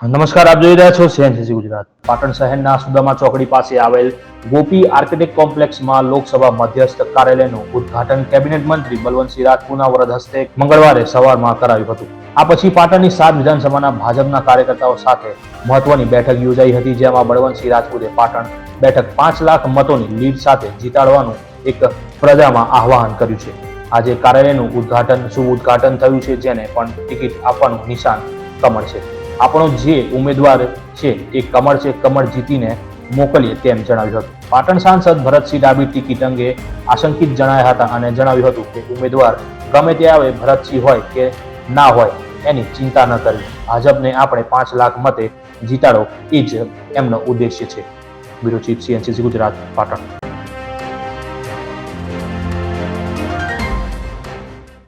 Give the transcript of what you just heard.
નમસ્કાર, આપ જોઈ રહ્યા છો સીએનસીસી ગુજરાત. પાટણ શહેરના સુદામા ચોકડી પાસે આવેલ ગોપી આર્કિટેક્ટ કોમ્પ્લેક્સમાં લોકસભા મધ્યસ્થ કાર્યાલયનું ઉદ્ઘાટન કેબિનેટ મંત્રી બલવંતસિંહ રાજપુરના વરદ હસ્તે મંગળવારે સવારમાં કરાયું હતું. આ પછી પાટણની 7 વિધાનસભાના ભાજપના કાર્યકર્તાઓ સાથે મહત્વની બેઠક યોજાઈ હતી, જેમાં બળવંતસિંહ રાજપૂતે પાટણ બેઠક 5 લાખ મતોની લીડ સાથે જીતાડવાનું એક પ્રજામાં આહ્વાન કર્યું છે. આજે કાર્યાલયનું શુભ ઉદ્ઘાટન થયું છે, જેને પણ ટિકિટ આપવાનું નિશાન કમળ છે. આપણો જે ઉમેદવાર છે એ કમળ છે, કમળ જીતીને મોકલીએ તેમ જણાવ્યું હતું. પાટણ સાંસદ ભરતસિંહ ડાભી ટિકિટ અંગે આશંકિત જણાયા હતા અને જણાવ્યું હતું કે ઉમેદવાર ગમે તે આવે, ભરતસિંહ હોય કે ના હોય એની ચિંતા ન કરવી. ભાજપને આપણે 5 લાખ મતે જીતાડો એ જ એમનો ઉદ્દેશ્ય છે. Bureau chief, CNCC Gujarat, Patan.